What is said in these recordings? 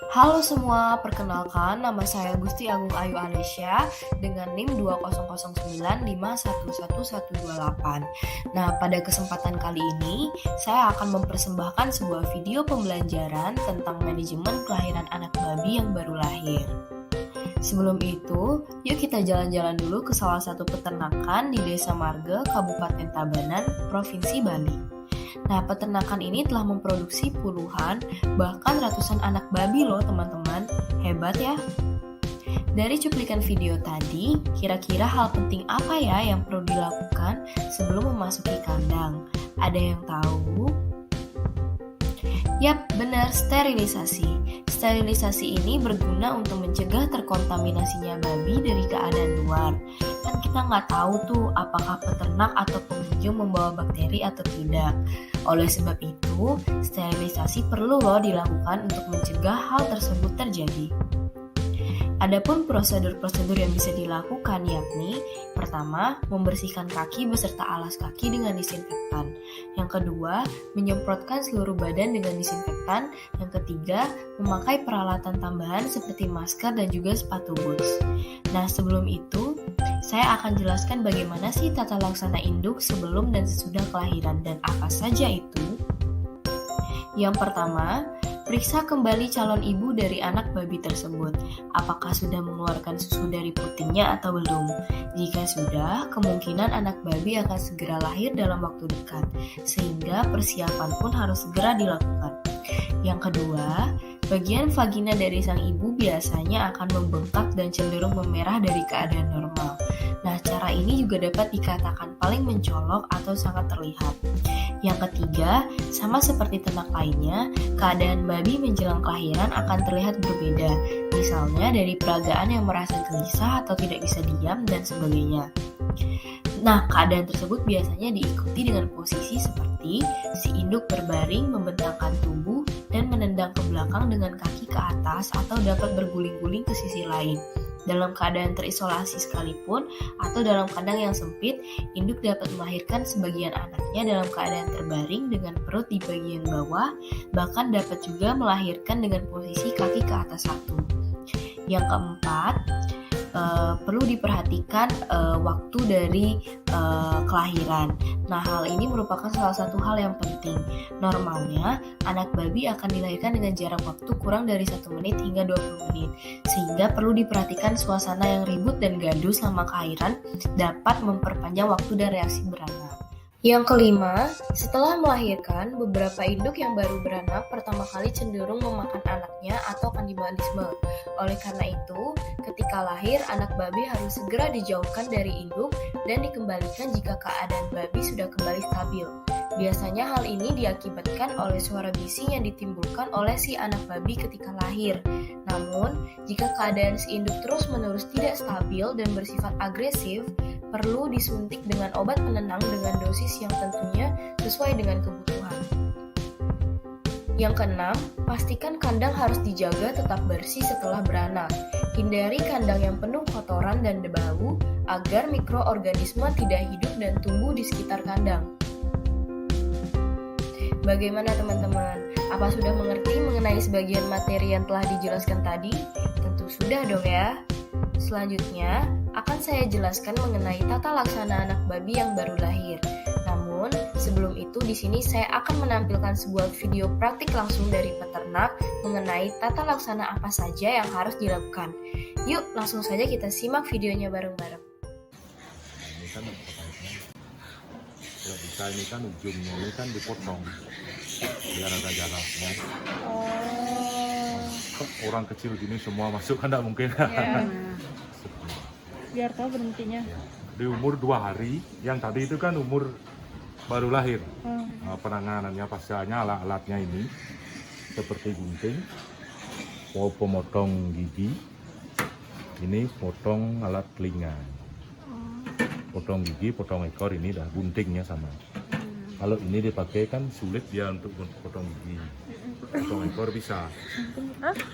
Halo semua, perkenalkan nama saya Gusti Agung Ayu Alesya dengan NIM 20095111128. Nah, pada kesempatan kali ini saya akan mempersembahkan sebuah video pembelajaran tentang manajemen kelahiran anak babi yang baru lahir. Sebelum itu, yuk kita jalan-jalan dulu ke salah satu peternakan di Desa Marga, Kabupaten Tabanan, Provinsi Bali. Nah, peternakan ini telah memproduksi puluhan, bahkan ratusan anak babi loh teman-teman. Hebat ya? Dari cuplikan video tadi, kira-kira hal penting apa ya yang perlu dilakukan sebelum memasuki kandang? Ada yang tahu? Yap, benar, sterilisasi. Sterilisasi ini berguna untuk mencegah terkontaminasinya babi dari keadaan luar. Kan kita nggak tahu tuh apakah peternak atau pengunjung membawa bakteri atau tidak. Oleh sebab itu, sterilisasi perlu loh dilakukan untuk mencegah hal tersebut terjadi. Adapun prosedur-prosedur yang bisa dilakukan yakni pertama, membersihkan kaki beserta alas kaki dengan disinfektan. Yang kedua, menyemprotkan seluruh badan dengan disinfektan. Yang ketiga, memakai peralatan tambahan seperti masker dan juga sepatu boots. Nah, sebelum itu, saya akan jelaskan bagaimana sih tata laksana induk sebelum dan sesudah kelahiran dan apa saja itu. Yang pertama, periksa kembali calon ibu dari anak babi tersebut. Apakah sudah mengeluarkan susu dari putingnya atau belum? Jika sudah, kemungkinan anak babi akan segera lahir dalam waktu dekat, sehingga persiapan pun harus segera dilakukan. Yang kedua, bagian vagina dari sang ibu biasanya akan membengkak dan cenderung memerah dari keadaan normal. Nah, cara ini juga dapat dikatakan paling mencolok atau sangat terlihat. Yang ketiga, sama seperti ternak lainnya, keadaan babi menjelang kelahiran akan terlihat berbeda. Misalnya dari peragaan yang merasa gelisah atau tidak bisa diam dan sebagainya. Nah, keadaan tersebut biasanya diikuti dengan posisi seperti si induk berbaring, membentangkan tubuh, dan menendang ke belakang dengan kaki ke atas atau dapat berguling-guling ke sisi lain. Dalam keadaan terisolasi sekalipun atau dalam kandang yang sempit, induk dapat melahirkan sebagian anaknya dalam keadaan terbaring dengan perut di bagian bawah, bahkan dapat juga melahirkan dengan posisi kaki ke atas satu. Yang keempat, perlu diperhatikan waktu dari kelahiran. Nah, hal ini merupakan salah satu hal yang penting. Normalnya, anak babi akan dilahirkan dengan jarak waktu kurang dari 1 menit hingga 20 menit, sehingga perlu diperhatikan suasana yang ribut dan gaduh selama kelahiran dapat memperpanjang waktu dan reaksi beranak. Yang kelima, setelah melahirkan, beberapa induk yang baru beranak pertama kali cenderung memakan anaknya atau kanibalisme. Oleh karena itu, ketika lahir, anak babi harus segera dijauhkan dari induk dan dikembalikan jika keadaan babi sudah kembali stabil. Biasanya hal ini diakibatkan oleh suara bising yang ditimbulkan oleh si anak babi ketika lahir. Namun, jika keadaan si induk terus-menerus tidak stabil dan bersifat agresif, perlu disuntik dengan obat penenang dengan dosis yang tentunya sesuai dengan kebutuhan. Yang keenam, pastikan kandang harus dijaga tetap bersih setelah beranak. Hindari kandang yang penuh kotoran dan bau agar mikroorganisme tidak hidup dan tumbuh di sekitar kandang. Bagaimana teman-teman? Apa sudah mengerti mengenai sebagian materi yang telah dijelaskan tadi? Tentu sudah dong ya. Selanjutnya, akan saya jelaskan mengenai tata laksana anak babi yang baru lahir. Namun, sebelum itu di sini saya akan menampilkan sebuah video praktik langsung dari peternak mengenai tata laksana apa saja yang harus dilakukan. Yuk, langsung saja kita simak videonya bareng-bareng. Ini kan kalau bisa ini kan ujungnya ini kan dipotong biar ada jaraknya. Orang kecil gini semua masuk kan tidak mungkin. Ya, biar tahu berhentinya. Di umur 2 hari, yang tadi itu kan umur baru lahir. Penanganannya pastinya alat-alatnya ini seperti gunting, mau pemotong gigi, ini potong alat telinga, potong gigi, potong ekor, ini dah guntingnya sama. Kalau ini dipakai kan sulit dia untuk potong gigi, potong ekor bisa.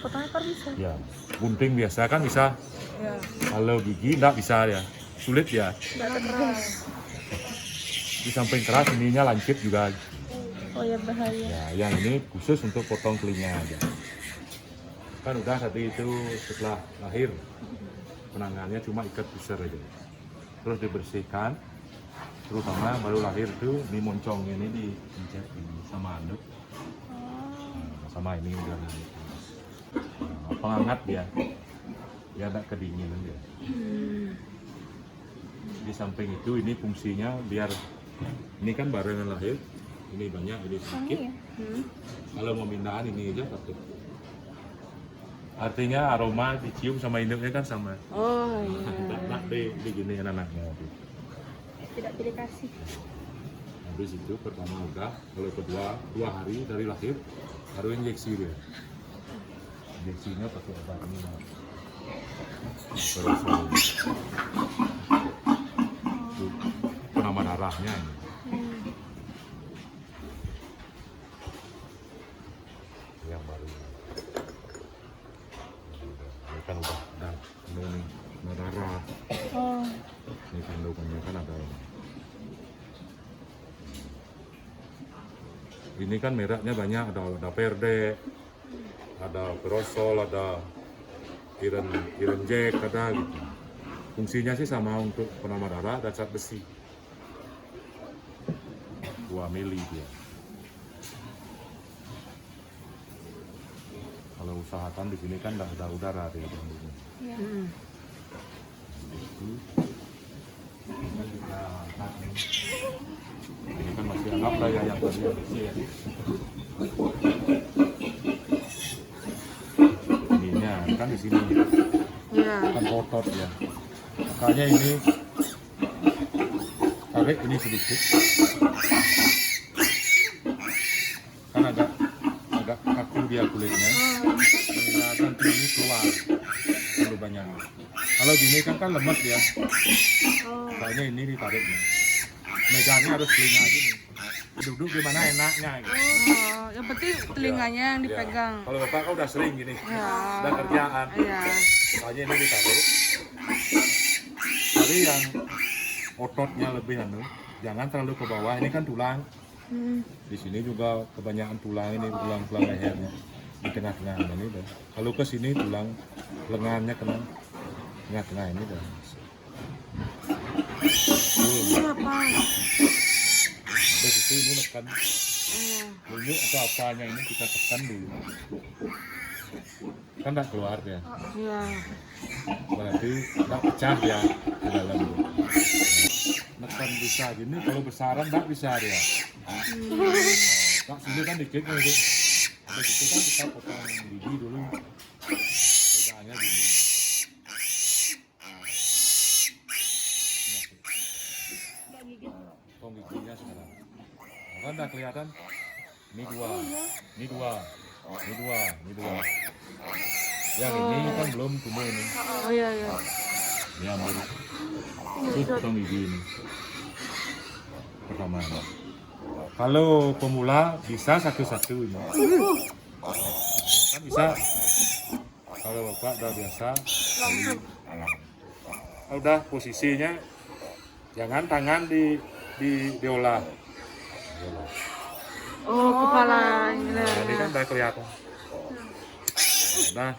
Potong ekor bisa? Ya, gunting biasa kan bisa. Ya. Kalau gigi enggak bisa ya, sulit ya. Tidak keras. Di samping keras ininya lancip juga. Oh ya, bahaya. Ya, yang ini khusus untuk potong telinga aja. Kan udah tadi itu setelah lahir penanganannya cuma ikat pusar aja, terus dibersihkan, terutama baru lahir tuh ini moncong ini diinjak ini sama anduk. Sama ini udah penghangat dia ada kedinginan dia. Di samping itu ini fungsinya biar ini kan barengan lahir, ini banyak, ini sedikit. Kalau mau pindahan ini aja satu. Artinya aroma dicium sama induknya kan sama. Oh iya. Nah, di gini anaknya. Tidak pilih kasih. Habis itu pertama udah, kalau kedua 2 hari dari lahir baru injeksi dia. Injeksinya pakai obat ini. Terus penambah darahnya ini. Yang baru. Ini kan udah ini darah. Oh. Ini kandungannya kan ada ini. Ini kan mereknya banyak, ada Perde, ada Perosol, ada Iron Jack, ada gitu. Fungsinya sih sama untuk penambah darah dan zat besi. 2 mili dia. Kalau usahakan di sini kan ada udara dia kandungnya. Iya. Itu kan kita nih. Ini kan masih anggap lah ya yang tadi yang kecil ya. Ininya kan di sini Iya. kan otot ya. Makanya ini tarik ini sedikit. Kan agak kaku dia kulitnya. Nah, nanti ini keluar terlalu banyak. Kalau gini kan lemas ya. Makanya ini ditarik nih. Megangnya harus telinga gini. Duduk gimana enaknya gitu. Oh, yang penting telinganya yang dipegang. Ya. Kalau bapak kan udah sering gini, Ya. udah kerjaan. Iya. Makanya ini ditarik. Jadi yang ototnya lebih jangan terlalu ke bawah. Ini kan tulang. Di sini juga kebanyakan tulang ini tulang lehernya di tengah-tengah ini deh. Kalau ke sini tulang lengannya kena tengah-tengah ini deh. Apa? Habis itu ini tekan bunyi atau apanya ini kita tekan dulu. Kan tak keluar ya. Iya. Berarti tak pecah ya di dalam itu. Tekan bisa gini, kalau besaran tak bisa dia. Tak sini kan dikit nih itu. Habis itu kan kita potong gigi dulu. Pegangnya gini. Potong giginya sekarang. Kan udah kelihatan. Ini dua. Yang ini kan belum tumbuh ini. Oh iya iya. Ini ambil. Terus potong gigi ini. Pertama. Kalau pemula bisa satu-satu ini. Kan bisa. Kalau bapak udah biasa. Udah posisinya. Jangan tangan diolah. Oh, kepala ini. Nah, ini kan udah kelihatan. Nah,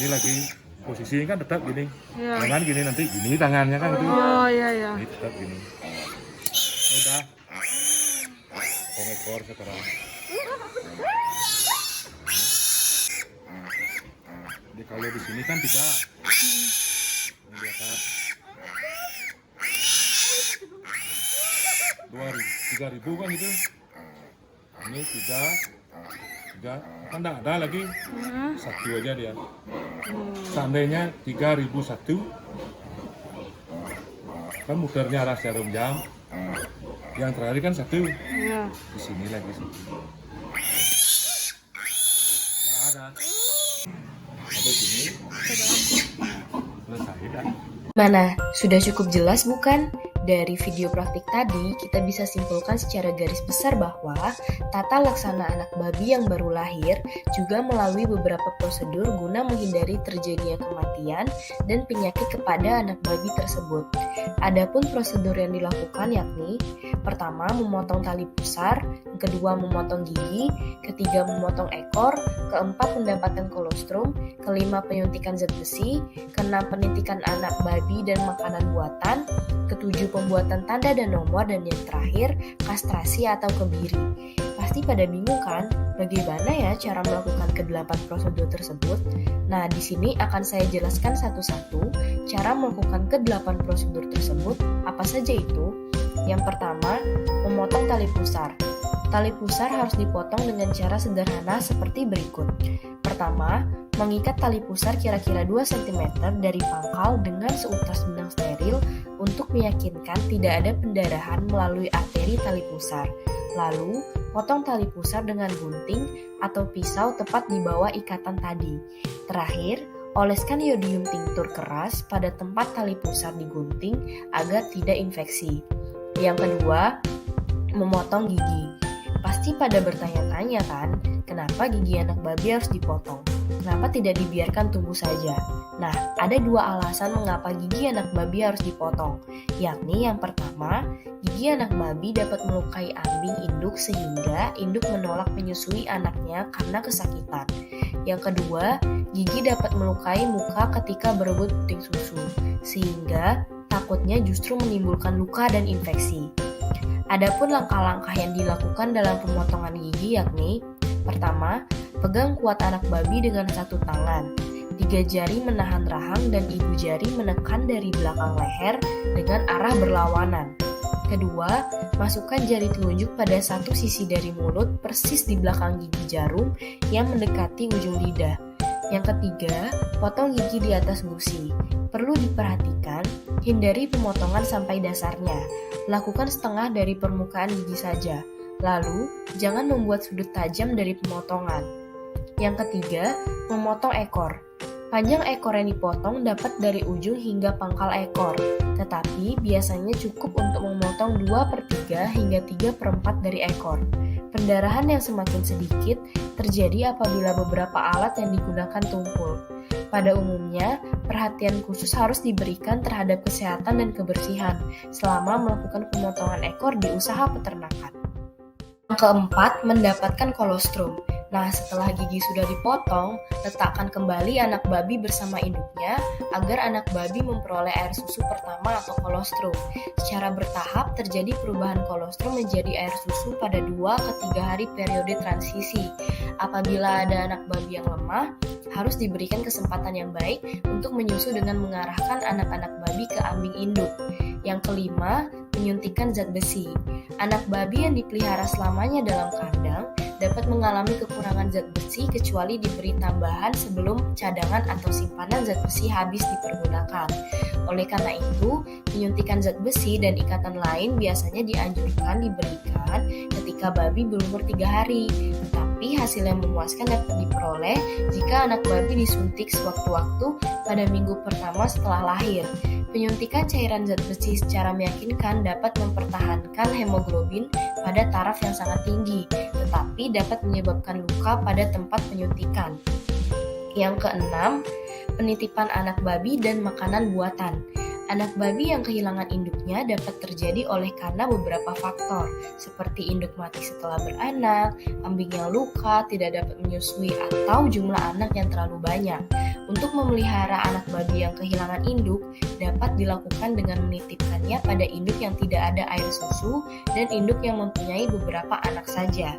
ini lagi posisinya kan tetap gini. Iya. Jangan gini nanti gini tangannya kan gitu. Oh iya iya. Ini tetap gini. Udah. Pengekor sekarang. Jadi kalau di sini kan 3. Ini di atas. 3.000 kan itu. Ini 3 kan enggak ada lagi. Satu aja dia. Seandainya 3.001 kan muternya arah jarum jam. Yang terakhir kan 1. Iya. Di sini lagi 1. Nggak ada. Sampai sini selesai dah. Mana? Sudah cukup jelas bukan? Dari video praktik tadi, kita bisa simpulkan secara garis besar bahwa tata laksana anak babi yang baru lahir juga melalui beberapa prosedur guna menghindari terjadinya kematian dan penyakit kepada anak babi tersebut. Adapun prosedur yang dilakukan yakni pertama memotong tali pusar, yang kedua memotong gigi, ketiga memotong ekor, keempat mendapatkan kolostrum, kelima penyuntikan zat besi, keenam penyuntikan anak babi dan makanan buatan, ketujuh pembuatan tanda dan nomor, dan yang terakhir kastrasi atau kebiri. Pasti pada bingung kan, bagaimana ya cara melakukan ke-8 prosedur tersebut? Nah, di sini akan saya jelaskan satu-satu cara melakukan ke-8 prosedur tersebut. Apa saja itu? Yang pertama, memotong tali pusar. Tali pusar harus dipotong dengan cara sederhana seperti berikut. Pertama, mengikat tali pusar kira-kira 2 cm dari pangkal dengan seutas benang steril untuk meyakinkan tidak ada pendarahan melalui arteri tali pusar. Lalu, potong tali pusar dengan gunting atau pisau tepat di bawah ikatan tadi. Terakhir, oleskan iodium tinctur keras pada tempat tali pusar digunting agar tidak infeksi. Yang kedua, memotong gigi. Pasti pada bertanya-tanya kan, kenapa gigi anak babi harus dipotong? Kenapa tidak dibiarkan tumbuh saja? Nah, ada 2 alasan mengapa gigi anak babi harus dipotong, yakni yang pertama, gigi anak babi dapat melukai ambing induk sehingga induk menolak menyusui anaknya karena kesakitan. Yang kedua, gigi dapat melukai muka ketika berebut puting susu, sehingga takutnya justru menimbulkan luka dan infeksi. Adapun langkah-langkah yang dilakukan dalam pemotongan gigi yakni pertama, pegang kuat anak babi dengan 1 tangan, 3 jari menahan rahang dan ibu jari menekan dari belakang leher dengan arah berlawanan. Kedua, masukkan jari telunjuk pada satu sisi dari mulut persis di belakang gigi jarum yang mendekati ujung lidah. Yang ketiga, potong gigi di atas gusi. Perlu diperhatikan, hindari pemotongan sampai dasarnya. Lakukan setengah dari permukaan gigi saja. Lalu, jangan membuat sudut tajam dari pemotongan. Yang ketiga, memotong ekor. Panjang ekor yang dipotong dapat dari ujung hingga pangkal ekor, tetapi biasanya cukup untuk memotong 2/3 hingga 3/4 dari ekor. Pendarahan yang semakin sedikit terjadi apabila beberapa alat yang digunakan tumpul. Pada umumnya, perhatian khusus harus diberikan terhadap kesehatan dan kebersihan selama melakukan pemotongan ekor di usaha peternakan. Yang keempat, mendapatkan kolostrum. Nah, setelah gigi sudah dipotong, letakkan kembali anak babi bersama induknya agar anak babi memperoleh air susu pertama atau kolostrum. Secara bertahap terjadi perubahan kolostrum menjadi air susu pada 2 ke 3 hari periode transisi. Apabila ada anak babi yang lemah, harus diberikan kesempatan yang baik untuk menyusu dengan mengarahkan anak-anak babi ke ambing induk. Yang kelima, menyuntikkan zat besi. Anak babi yang dipelihara selamanya dalam kandang dapat mengalami kekurangan zat besi kecuali diberi tambahan sebelum cadangan atau simpanan zat besi habis dipergunakan. Oleh karena itu, penyuntikan zat besi dan ikatan lain biasanya dianjurkan diberikan ketika babi berumur 3 hari. Tetapi hasil yang memuaskan dapat diperoleh jika anak babi disuntik sewaktu-waktu pada minggu pertama setelah lahir. Penyuntikan cairan zat besi secara meyakinkan dapat mempertahankan hemoglobin pada taraf yang sangat tinggi, tetapi dapat menyebabkan luka pada tempat penyuntikan. Yang keenam, penitipan anak babi dan makanan buatan. Anak babi yang kehilangan induknya dapat terjadi oleh karena beberapa faktor, seperti induk mati setelah beranak, ambing yang luka, tidak dapat menyusui, atau jumlah anak yang terlalu banyak. Untuk memelihara anak babi yang kehilangan induk, dapat dilakukan dengan menitipkannya pada induk yang tidak ada air susu dan induk yang mempunyai beberapa anak saja.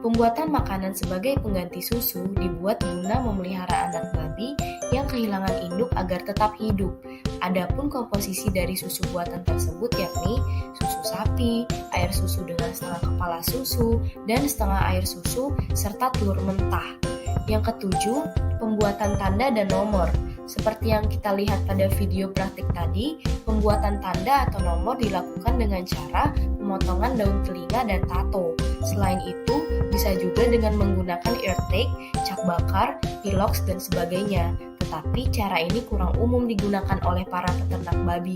Pembuatan makanan sebagai pengganti susu dibuat guna memelihara anak babi yang kehilangan induk agar tetap hidup. Adapun komposisi dari susu buatan tersebut yakni susu sapi, air susu dengan setengah kepala susu, dan setengah air susu, serta telur mentah. Yang ketujuh, pembuatan tanda dan nomor. Seperti yang kita lihat pada video praktik tadi, pembuatan tanda atau nomor dilakukan dengan cara pemotongan daun telinga dan tato. Selain itu, bisa juga dengan menggunakan ear tag, cak bakar, pilox, dan sebagainya. Tetapi cara ini kurang umum digunakan oleh para peternak babi.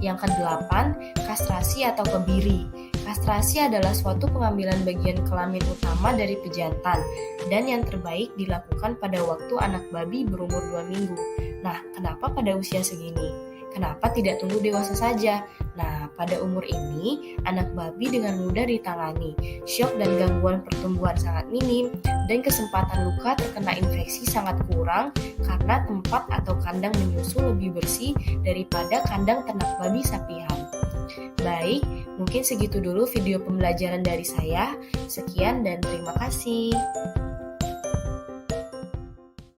Yang kedelapan, kastrasi atau kebiri. Kastrasi adalah suatu pengambilan bagian kelamin utama dari pejantan dan yang terbaik dilakukan pada waktu anak babi berumur 2 minggu. Nah, kenapa pada usia segini? Kenapa tidak tunggu dewasa saja? Nah, pada umur ini, anak babi dengan mudah ditangani. Syok dan gangguan pertumbuhan sangat minim, dan kesempatan luka terkena infeksi sangat kurang karena tempat atau kandang menyusu lebih bersih daripada kandang ternak babi sapian. Baik, mungkin segitu dulu video pembelajaran dari saya. Sekian dan terima kasih.